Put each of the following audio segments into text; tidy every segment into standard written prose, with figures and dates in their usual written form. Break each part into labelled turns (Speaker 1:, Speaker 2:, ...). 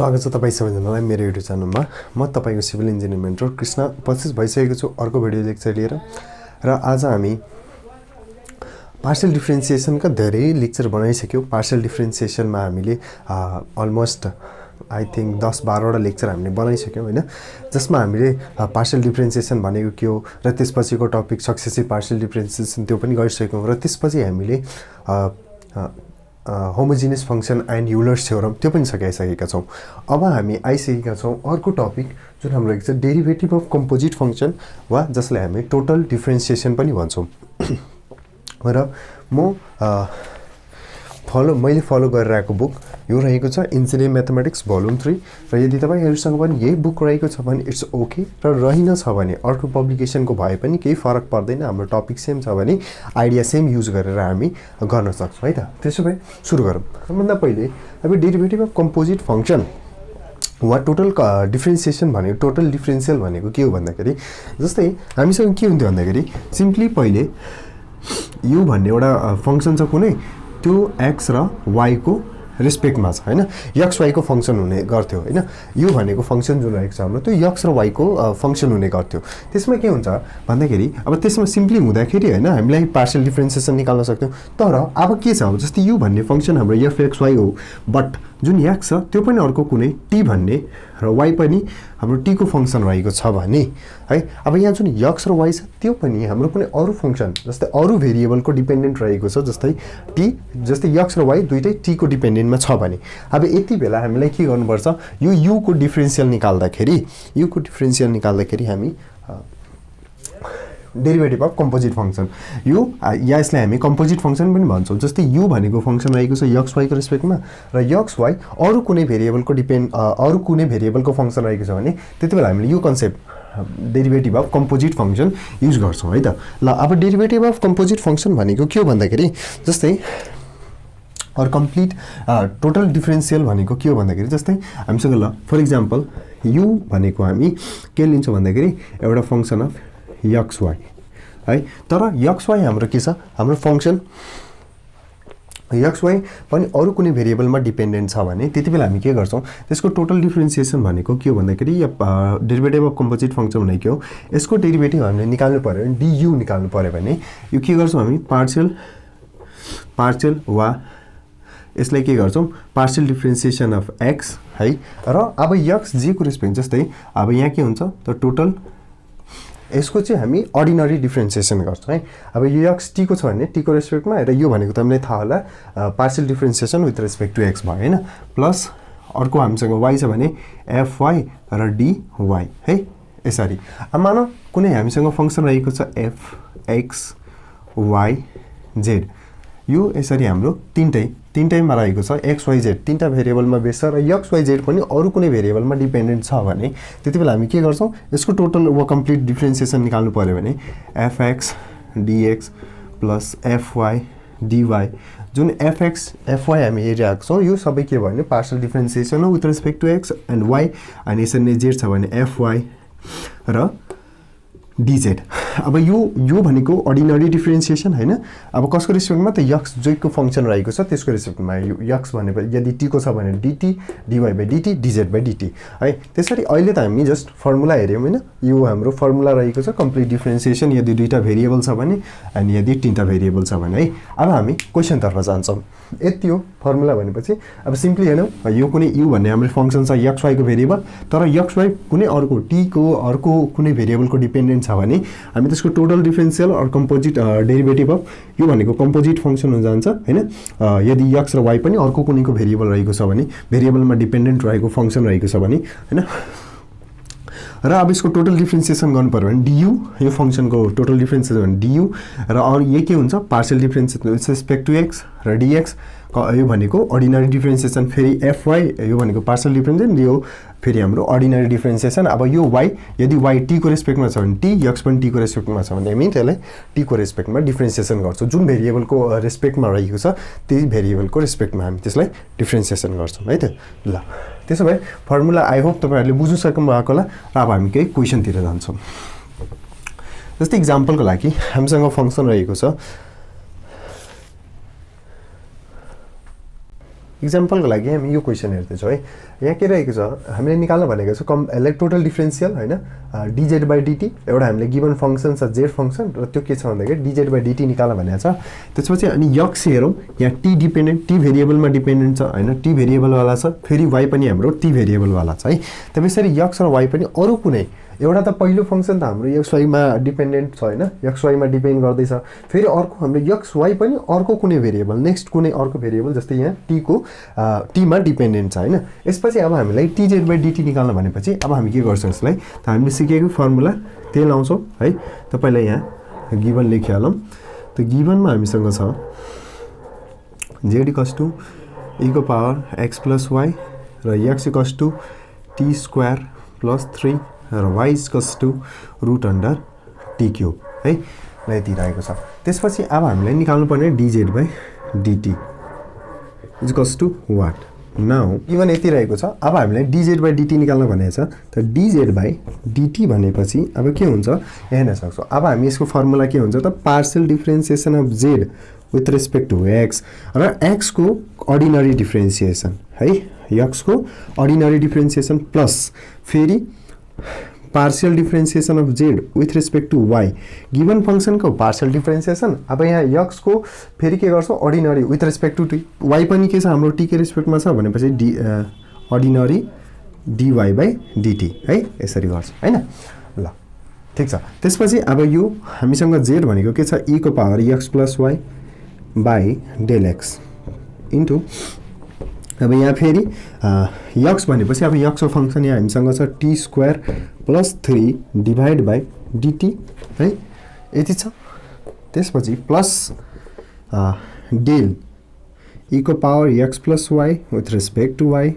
Speaker 1: स्वागत छ तपाईँ सबैजनालाई मेरो युट्युब च्यानलमा। म तपाईको सिभिल इन्जिनियर मेन्टर कृष्ण उपस्थित भइसकेको छु अर्को भिडियो लेक्चर लिएर। र आज हामी पार्शियल डिफरेन्सिएसनका धेरै लेक्चर बनाइसक्यौँ। पार्शियल डिफरेन्सिएसनमा हामीले अलमोस्ट आई थिंक 10-12 वटा लेक्चर हामीले बनाइसक्यौँ हैन, जसमा हामीले पार्शियल डिफरेन्सिएसन भनेको के हो र त्यसपछिको टपिक सक्सेसिभ पार्शियल डिफरेन्सिएसन त्यो पनि गरिसक्यौँ। र त्यसपछि हामीले homogeneous function and Euler's theorem त्यो पनि सकाइसकेका छौँ। अब हामी आइसकेका छौँ अर्को टपिक जुन हाम्रो छ डेरिभेटिभ अफ कम्पोजिट फंक्शन वा जसलाई हामी टोटल डिफरेन्सिएसन पनि भन्छौँ। र म मैले फलो गरिरहेको बुक यो रहेको छ इन्जिनियरिङ म्याथमेटिक्स भोल्युम 3। र यदि तपाईहरुसँग पनि यही बुक रहेको छ भने इट्स ओके, र रहिन छ भने अर्को पब्लिकेसनको भए पनि केही फरक पर्दैन। हाम्रो टपिक सेम छ भने आइडिया सेम युज गरेर हामी गर्न सक्छौँ है त। त्यसो भए सुरु गरौँ। सबभन्दा पहिले अब डेरिभेटिभ अफ कम्पोजिट फंक्शन वा टोटल डिफरेन्सिएसन भनेको टोटल डिफरेन्शियल भनेको के हो भन्दाखेरि जस्तै हामीसँग के हुन्थ्यो भन्दाखेरि सिम्पली पहिले u भन्ने एउटा फंक्शन छ कुनै, त्यो x र y को रेस्पेक्टमा छ हैन, x y को फंक्शन हुने गर्थ्यो हैन। u भनेको फंक्शन जुन रहेको छ हाम्रो त्यो x र y को फंक्शन हुने गर्थ्यो। त्यसमा के हुन्छ भन्दाखेरि अब त्यसमा सिम्पली हुँदाखेरि हैन हामीलाई पार्शियल डिफरेन्सिएसन निकाल्न सक्थ्यौं। तर अब के छ, अब जस्तै u भन्ने फंक्शन हाम्रो f(x, y) हो, बट जुन x छ त्यो पनि अर्को कुनै t भन्ने र y पनि हाम्रो t को फंक्शन रहेको छ भने है, अब यहाँ जुन x र y छ त्यो पनि हाम्रो कुनै अरु फंक्शन जस्तै अरु भेरिएबलको डिपेन्डेन्ट रहेको छ, जस्तै t, जस्तै x र y दुईटै t को डिपेन्डेन्टमा छ भने अब यति बेला हामीलाई के गर्नुपर्छ, यो u को डिफरेन्शियल निकाल्दाखेरि हामी डेरिभेटिभ अफ कम्पोजिट फंक्शन यो यसलाई हामी कम्पोजिट फंक्शन पनि भन्छौँ। जस्तै u भनेको फंक्शन रहेको छ x y को रेस्पेक्टमा र x y अरु कुनै भेरिएबलको फंक्शन रहेको छ भने त्यतिबेला हामीले यो concept derivative of composite function use गर्छौं है त। ल अब डेरिभेटिभ अफ कम्पोजिट फंक्शन भनेको के हो भन्दाखेरि जस्तै और कम्प्लिट टोटल डिफरेन्शियल भनेको के हो भन्दाखेरि जस्तै हामीसँग ल फर एक्जाम्पल u भनेको हामी के लिन्छौं भन्दाखेरि एउटा फंक्शन अफ x y है। तर x y हाम्रो के छ, हाम्रो फंक्शन x y पनि अरु कुनै भेरिएबलमा डिपेन्डेन्ट छ भने त्यतिबेला हामी के गर्छौं, त्यसको टोटल डिफरेन्सिएसन भनेको के हो भन्दाखेरि डेरिभेटिभ अफ कम्पोजिट फंक्शन भनेको के हो, यसको डेरिभेटिभ हामीले निकाल्नु पर्यो भने du निकाल्नु पर्यो भने यो के गर्छौं हामी पार्शियल वा यसलाई के गर्छौं पार्शियल डिफरेन्सिएसन अफ x है। र अब x g को रेस्पेक्ट जस्तै अब यहाँ के हुन्छ त टोटल यसको चाहिँ हामी अर्डिनरी डिफरेन्सिएसन गर्छौं है। अब यो x t को छ भने t को रेस्पेक्टमा र यो भनेको तपाईलाई थाहा होला partial differentiation with respect to x भयो हैन, प्लस अर्को हामीसँग y छ भने fy र dy है यसरी। अब मानौ कुनै हामीसँग फंक्शन रहेको छ f(x, y, z), यो यसरी हाम्रो तीनटैमा रहेको छ x y z तीनटा भेरिएबलमा बेस छ र x y z पनि अरु कुनै भेरिएबलमा डिपेन्डेन्ट छ भने त्यतिबेला हामी के गर्छौं, यसको टोटल वा कम्प्लिट डिफरेन्सिएसन निकाल्नु पर्यो भने fx dx plus fy dy, जुन fx fy हामी हेरिरहेको छौं यो सबै के भयो भने पार्शियल डिफरेन्सिएसन हो with respect to x and y, अनि यसरी नै z छ भने fy र dz। अब यो भनेको अर्डिनरी डिफरेन्सिएसन हैन। अब कसको रेस्पेक्टमा त x j को फंक्शन रहेको छ त्यसको रेस्पेक्टमा यो x भनेपछि यदि t को छ भने dt dy/dt dz/dt है। त्यसरी अहिले त हामी जस्ट फर्मुला हेर्यौं हैन, यो हाम्रो फर्मुला रहेको छ कम्प्लिट डिफरेन्सिएसन यदि दुईटा भेरिएबल छ भने अनि यदि तीनटा भेरिएबल छ भने है। अब हामी क्वेशन तर्फ जान्छौं। यति हो फर्मुला भनेपछि। अब सिम्पली हेरौं, यो कुनै u भन्ने हाम्रो फंक्शन छ x y को भेरिएबल, तर x y कुनै अर्को t को अर्को कुनै भेरिएबलको डिपेन्डेन्ट छ भने हामी त्यसको टोटल डिफरेन्शियल और कम्पोजिट डेरिभेटिभ अफ यो भनेको कम्पोजिट फंक्शन हुन जान्छ हैन। यदि x र y पनि अर्को कुनैको भेरिएबल रहेको छ भने भेरिएबलमा डिपेन्डेन्ट रहेको फंक्शन रहेको छ भने हैन, र अब यसको टोटल डिफरेन्सिएसन गर्नु पर्यो भने du, यो फंक्शनको टोटल डिफरेन्सिएसन भने du, र अरु यो के हुन्छ partial differentiation with respect to x र dx, यो भनेको अर्डिनरी डिफरेन्सिएसन, फेरि fy यो भनेको पार्शियल डिफरेन्सिएसन, यो फेरि हाम्रो अर्डिनरी डिफरेन्सिएसन। अब यो y यदि y t को रेस्पेक्टमा छ भने t, x पनि t को रेस्पेक्टमा छ भने हामी त्यसलाई t को रेस्पेक्टमा डिफरेन्सिएसन गर्छौं। जुन भेरिएबलको रेस्पेक्टमा रहेको छ त्यही भेरिएबलको रेस्पेक्टमा हामी त्यसलाई डिफरेन्सिएसन गर्छौं है त। ल त्यसो भए फर्मुला आई होप तपाईहरुले बुझ्नु सक्नु भएको होला। र अब हामी केही क्वेशनतिर जान्छौं। जस्तै एक्जाम्पलको लागि हामीसँग फंक्शन रहेको छ इक्जाम्पलको लागि हामी यो क्वेसन हेर्दैछौँ है। यहाँ के रहेको छ हामीले निकाल्न भनेको छ लाइक टोटल डिफरेन्सियल होइन डिजेड बाई डिटी एउटा हामीले गिभन फङ्सन छ जेड फङ्सन र त्यो के छ भन्दाखेरि डिजेड बाई डिटी निकाल्न भनेको छ। त्यसपछि अनि यक्स हेरौँ यहाँ टी डिपेन्डेन्ट टी भेरिएबलमा डिपेन्डेन्ट छ होइन टी भेरिएबलवाला छ फेरि वाइ पनि हाम्रो टी भेरिएबलवाला छ है। त्यसरी यक्स र वाइ पनि अरू कुनै एउटा त पहिलो फङ्सन त हाम्रो एक्स वाइमा डिपेन्डेन्ट छ होइन एक्स वाइमा डिपेन्ड गर्दैछ फेरि अर्को हाम्रो एक्स वाइ पनि अर्को कुनै भेरिएबल नेक्स्ट कुनै अर्को भेरिएबल जस्तै यहाँ टीमा डिपेन्डेन्ट छ होइन। यसपछि अब हामीलाई टिजेड बाई डिटी निकाल्न भनेपछि अब हामी के गर्छौँ यसलाई त हामीले सिकेको फर्मुला त्यही लाउँछौँ है। त पहिला यहाँ गिभन लेखिहालौँ त गिभनमा हामीसँग छ जेड इक्वल्स टु e को पावर एक्स प्लस वाइ र x equals to t square plus 3 र y equals to root under t cube है ल यति रहेको छ। त्यसपछि अब हामीलाई निकाल्नु पर्ने d z by d t equals to what now even यति रहेको छ। अब हामीलाई डिजेड बाई डिटी निकाल्न भनेको छ त डिजेड बाई डिटी भनेपछि अब के हुन्छ यहाँ हेर्न सक्छौँ। अब हामी यसको फर्मुला के हुन्छ त partial differentiation of z with respect to x र एक्सको अर्डिनरी डिफ्रेन्सिएसन है एक्सको अर्डिनरी डिफ्रेन्सिएसन प्लस फेरि partial differentiation of z with respect to y given फङ्सनको पार्शियल डिफ्रेन्सिएसन। अब यहाँ यक्सको फेरि के गर्छौँ ordinary with respect to t y पनि के छ हाम्रो टी के रेस्पेक्टमा छ भनेपछि अर्डिनरी डिवाई बाई डिटी है यसरी गर्छ होइन ल ठिक छ। त्यसपछि अब यो हामीसँग जेड भनेको के छ e को power x plus y by del x into अब यहाँ फेरि यक्स भनेपछि अब यक्सको फङ्सन यहाँ हामीसँग छ t square plus 3 divide by d t है यति छ। त्यसपछि प्लस डेल e को power x plus y with respect to y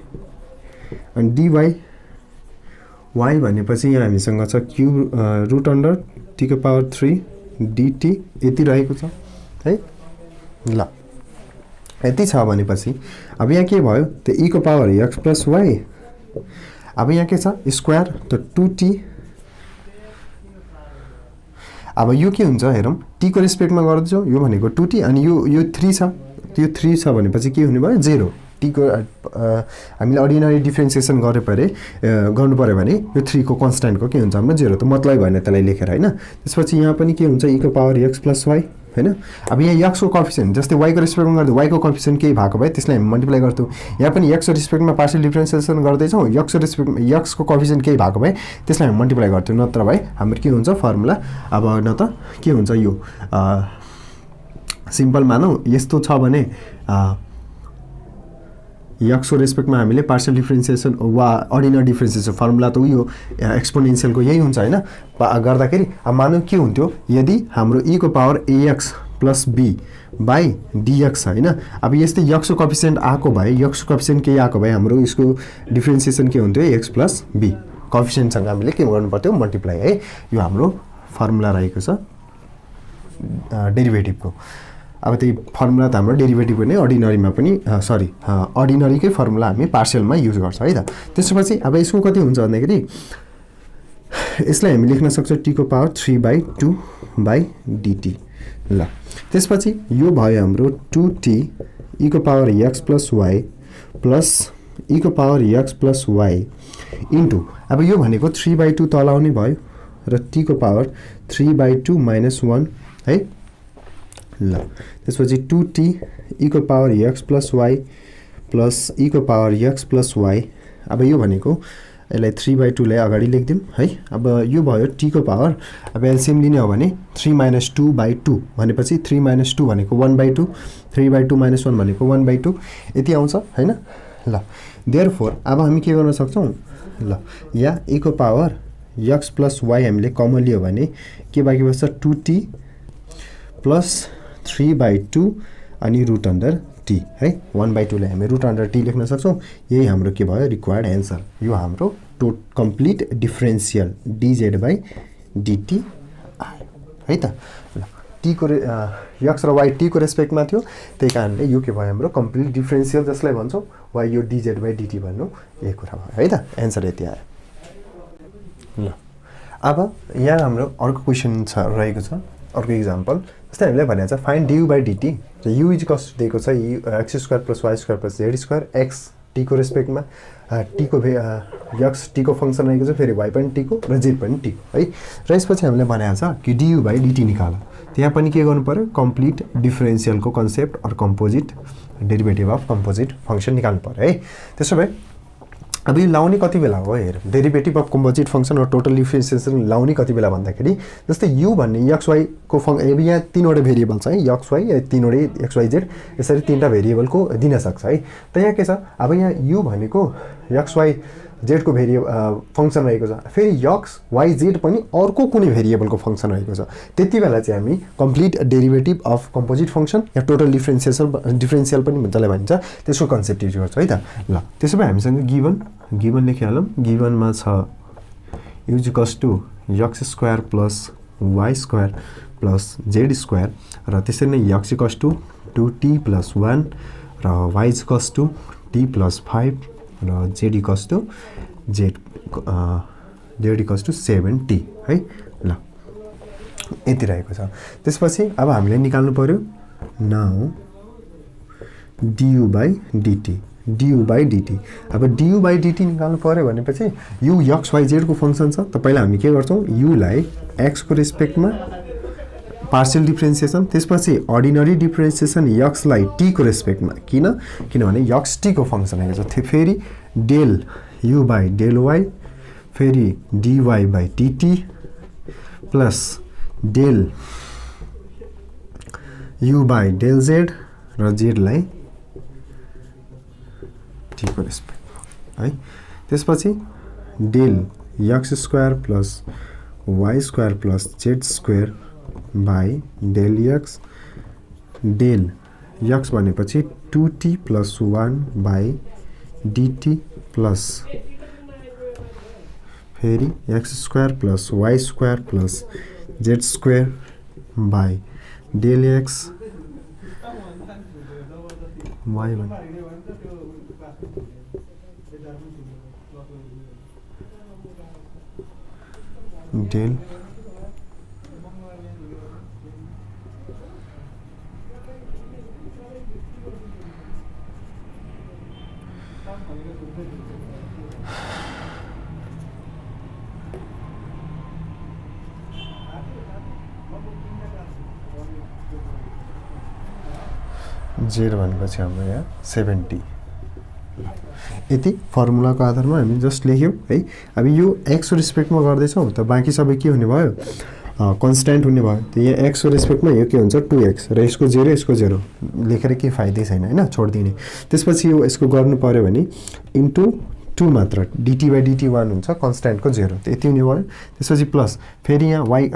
Speaker 1: अनि डिवाई वाइ भनेपछि यहाँ हामीसँग छ क्युब रुट अन्डर टी को पावर 3 डिटी यति रहेको छ है ल यति छ भनेपछि अब यहाँ के भयो त e को पावर एक्स प्लस वाइ अब यहाँ के छ स्क्वायर त 2t अब यो के हुन्छ हेरौँ टी को रेस्पेक्टमा गर्दैछौँ यो भनेको 2t अनि यो 3 छ त्यो 3 छ भनेपछि के हुने भयो 0 टीको हामीले अर्डिनरी डिफ्रेन्सिएसन गर्नु पर्यो भने यो 3 को कन्स्ट्यान्टको के हुन्छ हाम्रो 0 त मतलब भएन त्यसलाई लेखेर होइन। त्यसपछि यहाँ पनि के हुन्छ e को पावर एक्स प्लस वाइ हैन। अब यहाँ x को कोएफिसिएन्ट जस्तै y को रेस्पेक्टमा गर्दा y को कोएफिसिएन्ट केही भएको भए त्यसलाई हामी मल्टिप्लाई गर्थ्यौं। यहाँ पनि x को रेस्पेक्टमा पार्शियल डिफरेन्सिएसन गर्दै छौं, x को रेस्पेक्टमा x को कोएफिसिएन्ट केही भएको भए त्यसलाई हामी मल्टिप्लाई गर्थ्यौं, नत्र भए हाम्रो के हुन्छ फर्मुला अब न त के हुन्छ यो सिम्पल मानौ यस्तो छ भने x को रेस्पेक्टमा हामीले पार्शियल डिफरेन्सिएसन वा अर्डिनरी डिफरेन्सिएसन फर्मुला त उयो एक्सपोनेन्शियल को यही हुन्छ हैन। गर्दाखेरि अब मानौ के हुन्थ्यो यदि हाम्रो e को power ax plus b by dx हैन। अब यस्तै x को कोएफिसिएन्ट आको भए x को कोएफिसिएन्ट के आको भए हाम्रो यसको डिफरेन्सिएसन के हुन्थ्यो x प्लस b कोएफिसिएन्ट सँग हामीले के गर्नु पर्थ्यो मल्टिप्लाई है। यो हाम्रो फर्मुला रहेको छ डेरिभेटिभ को। अब त्यही फर्मुला त हाम्रो डेरिभेटिभ नै अर्डिनरीमा पनि सरी अर्डिनरीकै फर्मुला हामी पार्शियलमा युज गर्छ है त। त्यसपछि अब यसको कति हुन्छ भन्दाखेरि यसलाई हामी लेख्न सक्छौं t को पावर 3/2 बाई dt ल। त्यसपछि यो भयो हाम्रो 2t e को power x plus y plus e को power x plus y into अब यो भनेको 3/2 तल आउने भयो र t को पावर 3/2 माइनस 1 है ल। त्यसपछि 2t e को power x plus y plus e को पावर x प्लस y। अब यो भनेको यसलाई 3/2 लाई अगाडि लेख्दियौं है। अब यो भयो t को पावर अब एलसीएम लिने हो भने 3 - 2/2 भनेपछि 3 - 2 भनेको 1/2 3/2 - 1 भनेको 1/2 यति आउँछ हैन ल। देयरफोर अब हामी के गर्न सक्छौं ल या e को पावर x प्लस y हामीले कमन लियो भने के बाँकी बस्छ 2t प्लस 3/2 अनि रुट अन्डर t है। 1/2 लाई हामी रुट अन्डर t लेख्न सक्छौं। यही हाम्रो के भयो रिक्वायर्ड आन्सर। यो हाम्रो complete differential dz by dt आयो है त ल। t को x र y t को रेस्पेक्टमा थियो त्यही कारणले यो के भयो हाम्रो कम्प्लिट डिफरेन्शियल जसलाई भन्छौं वा यो dz बाई dt भन्नु यही कुरा भयो है त। आन्सर यति आयो ल। अब यहाँ हाम्रो अर्को क्वेशन छ रहेको छ अर्को एक्जाम्पल जस्तै हामीले भनेको छ फाइन्ड du by dt र u इज कस्ट दिएको छ x स्क्वायर plus y square plus z square x t को रेस्पेक्टमा t को x t को फंक्सन रहेको छ फेरि y पनि t को र z पनि t को है र यसपछि हामीले भनेको छ कि du by dt निकाल त्यहाँ पनि के गर्नु पर्यो कम्प्लिट डिफरेन्शियलको concept or composite derivative of composite function निकाल्नु पर्यो है त्यसो भए अब यो लाउने कति बेला हो हेर डेरिभेटिभ अफ कम्पोजिट फंक्सन र टोटल डिफरेन्सिएसन लाउने कति बेला भन्दाखेरि जस्तै u भन्ने xy को अब यहाँ तीनवटा भेरिएबल छ है xy या तीनवटै xyz यसरी तीनटा भेरिएबलको दिन सक्छ है त यहाँ के छ अब यहाँ u भनेको xy z को फंक्सन रहेको छ फेरि x y z पनि अर्को कुनै भेरिएबलको फंक्सन रहेको छ त्यति बेला चाहिँ हामी complete derivative of composite function yeah total differential पनि जसलाई भनिन्छ त्यसको कन्सेप्ट युज गर्छौँ है त ल त्यसो भए हामीसँग गिभन लेखिहालौँ गिभनमा छ u इक्वल्स टु x स्क्वायर plus y square plus z square र त्यसरी नै x equals to 2t plus 1 र y equals to t plus 5 र z equals to z equals to 7t है ल यति रहेको छ त्यसपछि अब हामीले निकाल्नु पर्यो नाउ du by dt अब du by dt निकाल्नु पर्यो भनेपछि u x y z को फंक्सन छ त पहिला हामी के गर्छौं u लाई x को रेस्पेक्टमा पार्शियल डिफरेन्सिएसन त्यसपछि अर्डिनरी डिफरेन्सिएसन x लाई t को रेस्पेक्टमा किनभने x t को फंक्सन आएको छ फेरि del u by del y फेरि dy by dt plus del u by del z र z लाई t को रेस्पेक्टमा है त्यसपछि del x स्क्वायर plus y square plus z square by del x del x भनेपछि 2t plus 1 by dt plus फेरि x स्क्वायर plus y square plus z square by del x y del z भनेपछि हाम्रो यहाँ 70 यति फर्मुलाको आधारमा हामी जस्ट लेख्यौं है अब यो x को रेस्पेक्टमा गर्दै छौं त बाँकी सबै के हुने भयो कन्स्ट्यान्ट हुने भयो त यहाँ x को रेस्पेक्टमा यो के हुन्छ 2x र यसको 0 लेखेर के फाइदै छैन हैन छोड्दिने त्यसपछि यो यसको गर्नु पर्यो भने इन्टु 2 मात्र dt by dt 1 हुन्छ कन्स्ट्यान्टको 0 त यति हुने भयो त्यसपछि प्लस फेरि यहाँ y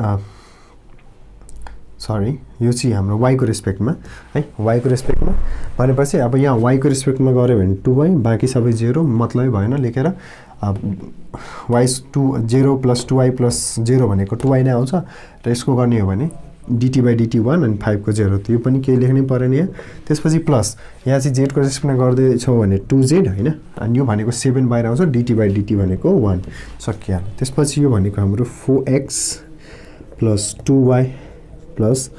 Speaker 1: यो चाहिँ हाम्रो y को रेस्पेक्टमा है y को रेस्पेक्टमा भनेपछि अब यहाँ y को रेस्पेक्टमा गर्यो भने 2y बाँकी सबै 0 मतलबै भएन लेखेर y 0 प्लस 2y प्लस 0 भनेको 2y नै आउँछ र यसको गर्ने हो भने dt by dt 1 अनि 5 को 0 त यो पनि के लेख्नै पर्दैन यहाँ त्यसपछि प्लस यहाँ चाहिँ z को रेस्पेक्टमा गर्दै छौ भने 2z हैन अनि यो भनेको 7 बाहिर आउँछ dt by dt भनेको 1 सकिहाल्यो त्यसपछि यो भनेको हाम्रो 4x plus 2y plus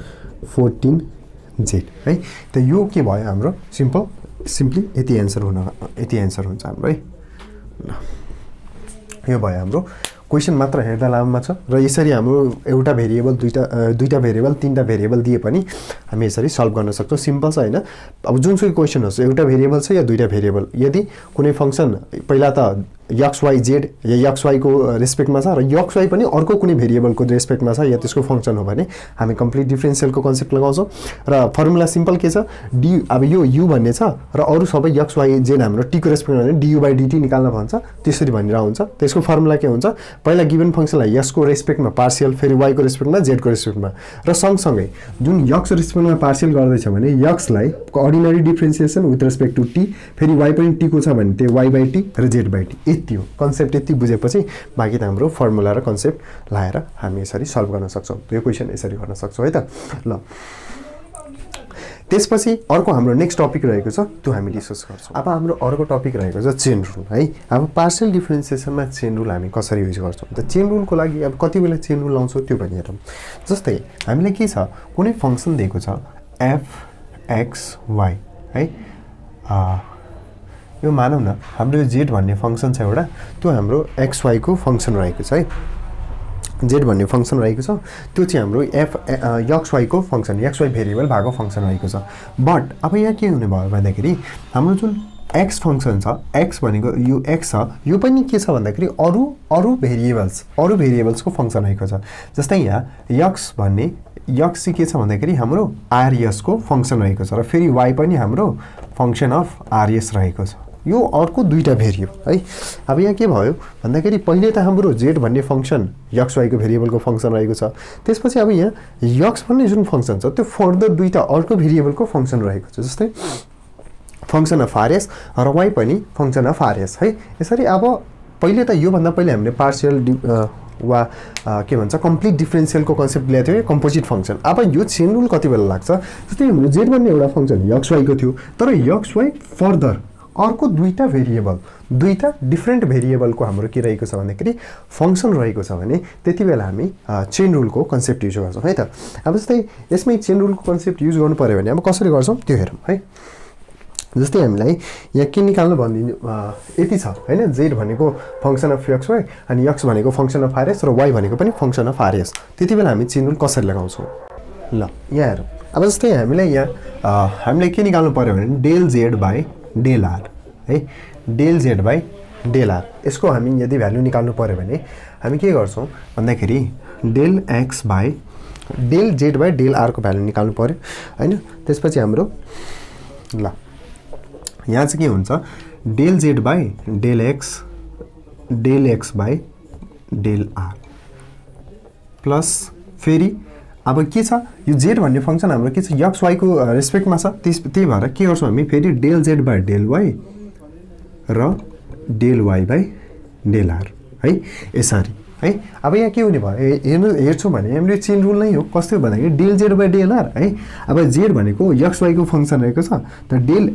Speaker 1: 14z है त यो के भयो हाम्रो सिम्पली यति एन्सर हुन्छ हाम्रो है यो भयो हाम्रो क्वेशन मात्र हेर्दा लाममा छ र यसरी हाम्रो एउटा भेरिएबल दुईटा भेरिएबल तीनटा भेरिएबल दिए पनि हामी यसरी सल्भ गर्न सक्छौं सिम्पल छ हैन अब जुनसुकै क्वेशन होस् एउटा भेरिएबल छ या दुईटा भेरिएबल यदि कुनै फंक्सन पहिला त xyz या xy को रेस्पेक्टमा छ र xy पनि अर्को कुनै भेरिएबलको रेस्पेक्टमा छ या त्यसको फंक्सन हो भने हामी कम्प्लिट डिफरेन्शियलको कन्सेप्ट लगाउँछौं र फर्मुला सिम्पल के छ d अब यो u भन्ने छ र अरु सबै xyz हाम्रो t को रेस्पेक्टमा भने du by dt निकाल्न भन्छ त्यसरी भनेर हुन्छ त्यसको फर्मुला के हुन्छ पहिला गिवन फंक्सनलाई x को रेस्पेक्टमा पार्शियल फेरि y को रेस्पेक्टमा z को रेस्पेक्टमा र सँगसँगै जुन x को रेस्पेक्टमा पार्शियल गर्दै छ भने x लाई ordinary differentiation with respect to t फेरि y पनि t को छ भने त्यो y by t र z by t यति हो कन्सेप्ट यति बुझेपछि बाँकी त हाम्रो फर्मुला र कन्सेप्ट लाएर हामी यसरी सल्भ गर्न सक्छौं यो क्वेशन यसरी गर्न सक्छौं है त ल त्यसपछि अर्को हाम्रो नेक्स्ट टपिक रहेको छ त्यो हामी डिस्कस गर्छौँ। अब हाम्रो अर्को टपिक रहेको छ चेन रुल है। अब पार्शियल डिफरेन्सिएसनमा चेन रुल हामी कसरी युज गर्छौँ त चेन रुलको लागि अब कति बेला चेन रुल लाउँछौँ त्यो पनि हेरौँ। जस्तै हामीलाई के छ कुनै फङ्सन दिएको छ f(x,y) है यो मानौँ न हाम्रो z भन्ने फङ्सन छ एउटा त्यो हाम्रो xy को फङ्सन रहेको छ है। z भन्ने फङ्सन रहेको छ त्यो चाहिँ हाम्रो xy को फङ्सन xy भेरिएबल भएको फङ्सन रहेको छ। बट अब यहाँ के हुने भयो भन्दाखेरि हाम्रो जुन x फङ्सन छ x भनेको यो x छ यो पनि के छ भन्दाखेरि अरू भेरिएबल्सको फङ्सन रहेको छ। जस्तै यहाँ x भन्ने x चाहिँ के छ भन्दाखेरि हाम्रो rs को फङ्सन रहेको छ र फेरि y पनि हाम्रो फङ्सन अफ rs रहेको छ। यो अर्को दुईटा भेरिएबल है। अब यहाँ के भयो भन्दाखेरि पहिले त हाम्रो z भन्ने फङ्सन xy को भेरिएबलको फङ्सन रहेको छ त्यसपछि अब यहाँ x भन्ने जुन फङ्सन छ त्यो फर्दर दुईटा अर्को भेरिएबलको फङ्सन रहेको छ। जस्तै फङ्सन अफ rs र y पनि फङ्सन अफ rs है। यसरी अब पहिले त योभन्दा पहिले हामीले पार्शियल वा के भन्छ कम्प्लिट डिफरेन्सियलको कन्सेप्ट ल्याएको थियो कम्पोजिट फङ्सन। अब यो चेन रुल कति बेला लाग्छ जस्तै हाम्रो z भन्ने एउटा फङ्सन xy को थियो तर xy फर्दर अर्को दुईटा डिफ्रेन्ट भेरिएबलको हाम्रो के रहेको छ भन्दाखेरि फङ्सन रहेको छ भने त्यति बेला हामी चेन रुलको कन्सेप्ट युज गर्छौँ है त। अब जस्तै यसमै चेन रुलको कन्सेप्ट युज गर्नु पर्यो भने अब कसरी गर्छौँ त्यो हेरौँ है। जस्तै हामीलाई यहाँ के निकाल्नु भनिदिनु यति छ हैन z भनेको फङ्सन अफ xy अनि x भनेको फङ्सन अफ rs र y भनेको पनि फङ्सन अफ rs। त्यति बेला हामी चेन रुल कसरी लगाउँछौँ ल यहाँ हेरौँ। अब जस्तै हामीलाई यहाँ हामीले के निकाल्नु पर्यो भने del z by del r है del z by del r यसको हामी यदि भ्यालु निकाल्नु पर्यो भने हामी के गर्छौँ भन्दाखेरि del x by del z by del r को भ्यालु निकाल्नु पर्यो हैन। त्यसपछि हाम्रो ल यहाँ चाहिँ के हुन्छ del z by del x by del r plus फेरि अब के छ यो z भन्ने फङ्सन हाम्रो के छ xy को रेस्पेक्टमा छ त्यही भएर के गर्छौँ हामी फेरि del z by del y र del y by del r है यसरी है। अब यहाँ के हुने भयो हेर्छौँ भने हाम्रो चेन रुल नै हो कस्तो भन्दाखेरि del z by del r है। अब z भनेको xy को फङ्सन रहेको छ त del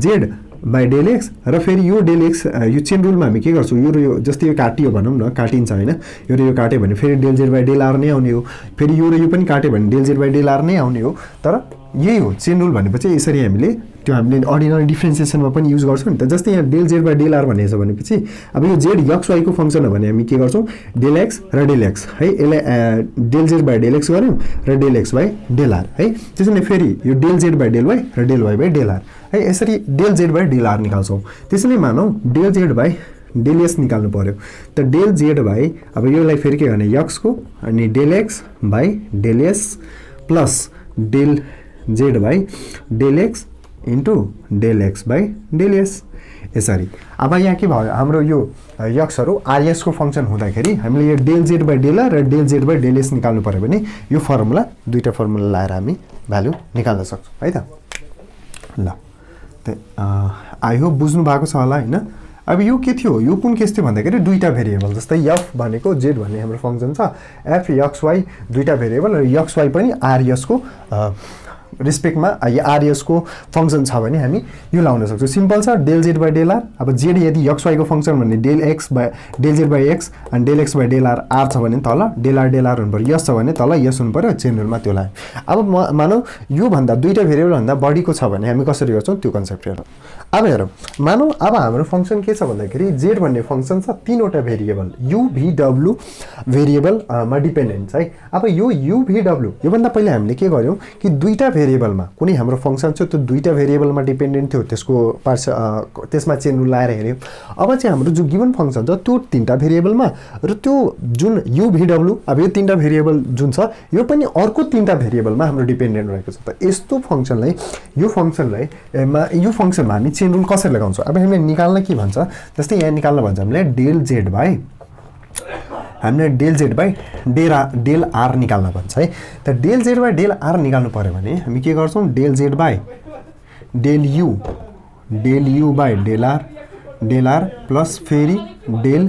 Speaker 1: z by del x र फेरि यो डेल एक्स यो चेन रुलमा हामी के गर्छौँ यो र यो जस्तै यो काटियो भनौँ न काटिन्छ होइन यो र यो काट्यो भने फेरि del z by del r नै आउने हो फेरि यो र यो पनि काट्यो भने del z by del r नै आउने हो। तर यही हो चेन रुल भनेपछि यसरी हामीले त्यो हामीले अर्डिनरी डिफ्रेन्सिएसनमा पनि युज गर्छौँ नि त। जस्तै यहाँ del z by del r भनेको छ भनेपछि अब यो z xy को फङ्सन हो भने हामी के गर्छौँ डेल एक्स र डेल एक्स है यसलाई del z by del x गऱ्यौँ र del x by del r है। त्यसरी फेरि यो del z by del y र del y by del r है यसरी del z by del r निकाल्छौँ। त्यसैले मानौँ del z by del s निकाल्नु पर्यो त डेल z बाई अब योलाई फेरि के गर्ने x को अनि del x by del s plus del z by del x into del x by del s यसरी। अब यहाँ के भयो हाम्रो यो यक्सहरू rs को फङ्सन हुँदाखेरि हामीले यो del z by del r र del z by del s निकाल्नु पर्यो भने यो फर्मुला दुईटा फर्मुला लाएर हामी भ्यालु निकाल्न सक्छौँ है त। ल आई होप बुझ्नु भएको छ होला होइन। अब यो के थियो यो कुन केस थियो भन्दाखेरि दुईटा भेरिएबल जस्तै f भनेको z भन्ने हाम्रो फङ्सन छ f xy दुईटा भेरिएबल र xy पनि rs को रेस्पेक्टमा rs को फङ्सन छ भने हामी यो लाउन सक्छौँ। सिम्पल छ del z by del r अब z यदि xy को फङ्सन भन्ने डेल z बाई एक्स अनि del x by del r छ भने तल डेल आर हुनु पऱ्यो यस छ भने तल यस हुनु पऱ्यो चेन रुलमा त्यो लाग्यो। अब मानौँ योभन्दा दुईटा भेरिएबलभन्दा बढीको छ भने हामी कसरी गर्छौँ त्यो कन्सेप्ट हेरौँ। अब हेरौँ मानौँ अब हाम्रो फङ्सन के छ भन्दाखेरि z भन्ने फङ्सन छ तीनवटा भेरिएबल u v w भेरिएबलमा डिपेन्डेन्ट है। अब यो u v w योभन्दा पहिले हामीले के गर्यौँ कि दुईटा भेरिएबलमा कुनै हाम्रो फङ्सन छ त्यो दुईटा भेरिएबलमा डिपेन्डेन्ट थियो त्यसमा चेन रुल लाएर हेऱ्यौँ। अब चाहिँ हाम्रो जो गिभन फङ्सन छ त्यो तीनटा भेरिएबलमा र त्यो जुन u v w अब यो तीनटा भेरिएबल जुन छ यो पनि अर्को तीनटा भेरिएबलमा हाम्रो डिपेन्डेन्ट रहेको छ। त यस्तो फङ्सनलाई यो फङ्सनमा हामी चेन रुल कसरी लगाउँछौँ अब हामीले निकाल्न के भन्छ जस्तै यहाँ निकाल्न भन्छ हामीले डेल z बाई हामीले del z by del r निकाल्न भन्छ है। त del z by del r निकाल्नु पर्यो भने हामी के गर्छौँ del z by del u by del r plus फेरि del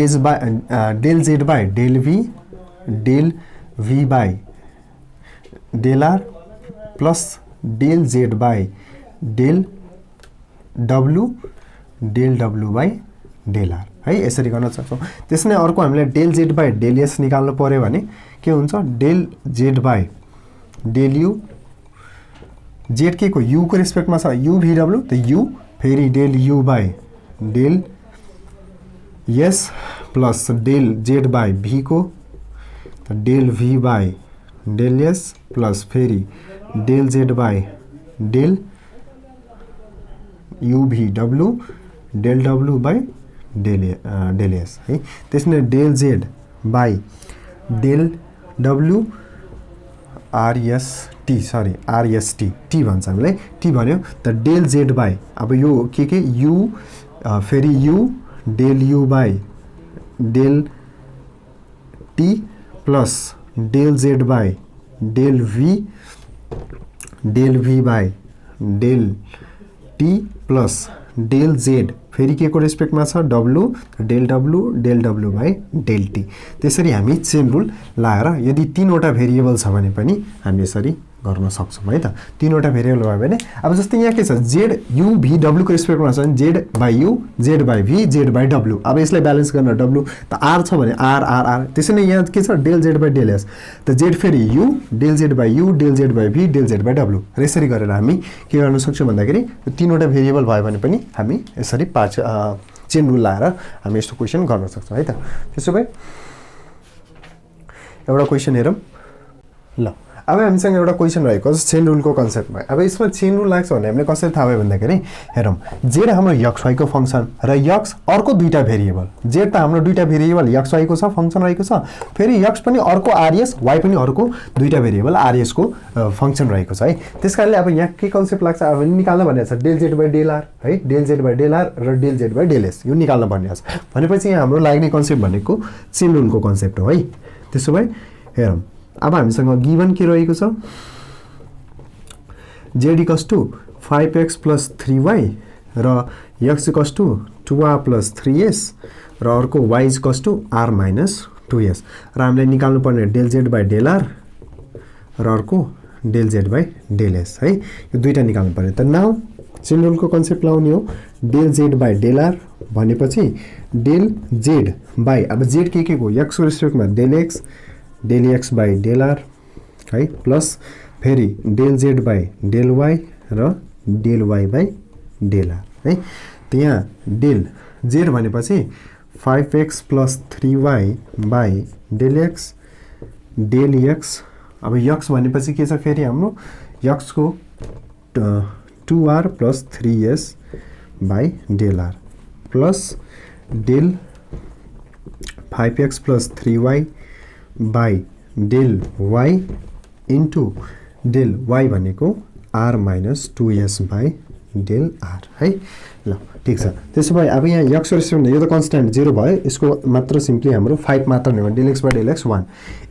Speaker 1: z by del v by del r plus del z by del डब्लु बाई डेल आर है, यसरी गर्न सक्छौँ। त्यसै नै अर्को हामीले del z by del s निकाल्नु पऱ्यो भने के हुन्छ, del z by del you, Z के को यु को रेस्पेक्टमा छ यु भी डब्लु, त यु फेरि del you by del s plus del z by भी को, त del V by del s plus फेरि del z by del you V W del डब्लु बाई डेल एस है। त्यसमै del z by del W RST T भन्छ हामीलाई, T भन्यो त डेल जेड बाई अब यो के यु फेरि u del you by del T plus del z by del V by del T plus del Z फेरि के को रेस्पेक्टमा छ डब्लु, डेल डब्लु बाई डेल टी। त्यसरी हामी चेन रुल लाएर यदि 3वटा भेरिएबल छ भने पनि हामी यसरी गर्न सक्छौँ है त। 3वटा भेरिएबल भयो भने अब जस्तै यहाँ के छ, जेड यु भी डब्लु को रेस्पेक्टमा छ भने z by u, z by v, z by डब्लु। अब यसलाई ब्यालेन्स गर्न डब्लु त आर छ भने आर आर आर। त्यसै नै यहाँ के छ, del z by del s, त जेड फेरि u, del z by u, del z by v, del z by डब्लु। र यसरी गरेर हामी के गर्न सक्छौँ भन्दाखेरि 3वटा भेरिएबल भयो भने पनि हामी यसरी चेन रुल लाएर हामी यस्तो क्वेसन गर्न सक्छौँ है त। त्यसो भए एउटा क्वेसन हेरौँ ल। अब हामीसँग एउटा क्वेसन रहेको चेन रुलको कन्सेप्टमा। अब यसमा चेन रुल लाग्छ भने हामीले कसरी थाहा भयो भन्दाखेरि हेरौँ, जेड हाम्रो यक्स वाईको फङ्सन र यक्स अर्को 2टा भेरिएबल, जेड त हाम्रो 2टा भेरिएबल यक्स वाईको छ फङ्सन रहेको छ, फेरि यक्स पनि अर्को आरएस, वाई पनि अर्को 2टा भेरिएबल आरएसको फङ्सन रहेको छ है। त्यस कारणले अब यहाँ के कन्सेप्ट लाग्छ, अब निकाल्न भनेको छ del z by del r है, del z by del r र del z by del s, यो निकाल्न भनेको छ भनेपछि यहाँ हाम्रो लाग्ने कन्सेप्ट भनेको चेन रुलको कन्सेप्ट हो है। त्यसो भए हेरौँ, अब हामीसँग गिभन के रहेको छ, z equals to 5x plus 3y र x equals to 2r plus 3s र अर्को y equals to r minus 2s र हामीले निकाल्नु पर्ने del z by del r र अर्को del z by del s है, यो 2टा निकाल्नु पर्यो। त नाउ चेन रुलको कन्सेप्ट लाउने हो, del z by del r भनेपछि डेल जेड बाई अब जेड के को x को रेस्पेक्टमा del x by del r है, प्लस फेरि del z by del y र del y by del r है। त यहाँ डेल जेड भनेपछि 5x plus 3y by del x del x, अब यक्स भनेपछि के छ फेरि हाम्रो यक्सको 2r plus 3s by del r plus del 5x plus 3y by del y into del y भनेको r minus 2s by del r है। ल ठिक छ। त्यसो भए अब यहाँ यक्स रेस्पेक्ट यो त कन्स्ट्यान्ट 0 भयो, यसको मात्र सिम्पली हाम्रो 5 मात्र हुने भयो, del x by del x 1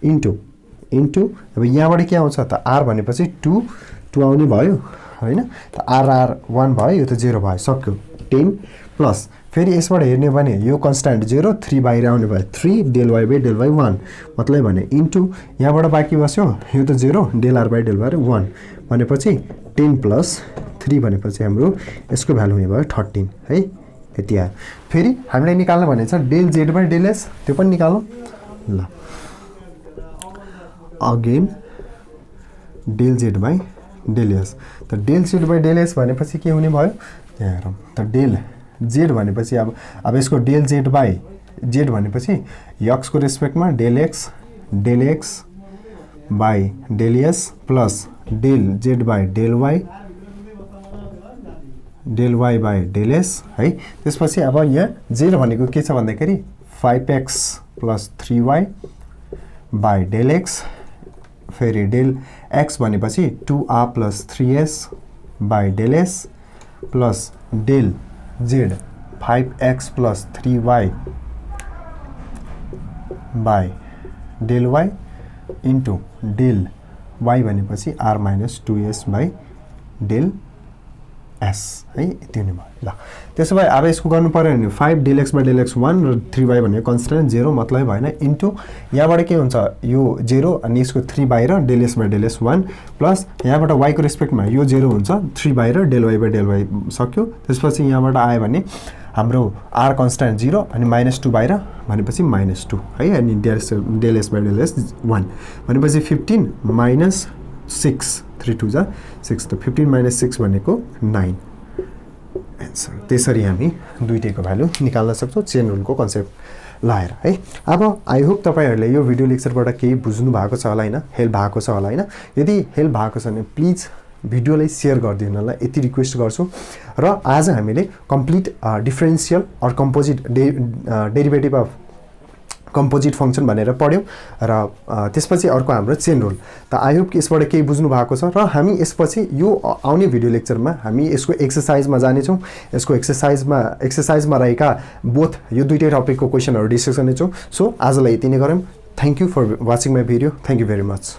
Speaker 1: into अब यहाँबाट के आउँछ त आर भनेपछि 2 आउने भयो होइन, त आर 1 भयो, यो त 0 भयो, सक्यो 10 प्लस फेरि यसबाट हेर्ने भने यो कन्स्ट्यान्ट 0 3 बाहिर आउने भयो 3 del y by del y 1 मतलब भने इन्टु यहाँबाट बाँकी बस्यो यो त 0 del r by del y 1 भनेपछि 10 प्लस 3 भनेपछि हाम्रो यसको भ्यालु हुने भयो 13 है, यति आयो। फेरि हामीले निकाल्न भनेको छ del z by del s, त्यो पनि निकालौँ ल। Again del z by del s, त del z by del s भनेपछि के हुने भयो यहाँ हेरौँ, त डेल जेड भनेपछि अब यसको डेल जेड बाई जेड भनेपछि यक्सको रेस्पेक्टमा del x by del s plus del z by del y by del s है। त्यसपछि अब यहाँ जेड भनेको के छ भन्दाखेरि 5x plus 3y by del x, फेरि डेल एक्स भनेपछि 2r plus 3s by del s plus del z 5x plus 3y by del y into del y भनेपछि r minus 2s by del s है यति हुने भयो ल त्यसो भए अब यसको गर्नु पर्यो भने 5 del x by del x 1 र 3y भनेको कन्स्ट्यान्ट 0 मतलब भएन इन्टु यहाँबाट के हुन्छ यो 0 अनि यसको 3 बाहिर del x by del x 1 plus यहाँबाट y को रेस्पेक्टमा यो 0 हुन्छ 3 बाहिर डेल y बाई डेल y सक्यो त्यसपछि यहाँबाट आयो भने हाम्रो r कन्स्ट्यान्ट 0 अनि -2 बाहिर भनेपछि -2 है अनि del x by del x 1 भनेपछि 15 माइनस 6 3 2 जा 6 त 15 - 6 भनेको 9 एन्सर त्यसरी हामी दुईटैको भ्यालु निकाल्न सक्छौं चेन रुलको कन्सेप्ट लाएर है अब आई होप तपाईहरुले यो भिडियो लेक्चरबाट केही बुझ्नु भएको छ होला हैन हेल्प भएको छ होला हैन यदि हेल्प भएको छ भने प्लिज भिडियोलाई शेयर गरिदिनु होला यति रिक्वेस्ट गर्छु र आज हामीले complete differential or composite derivative of composite function भनेर पढ्यौं र त्यसपछि अर्को हाम्रो चेन रुल त आई होप कि यसबाट केही बुझ्नु भएको छ र हामी यसपछि यो आउने भिडियो लेक्चरमा हामी यसको एक्सरसाइजमा जाने छौं यसको एक्सरसाइजमा रहेका बोथ यो दुईटै टपिकको क्वेशनहरु डिस्कस गर्ने छौं सो आजलाई यति नै गरौँ thank you for watching my video thank you very much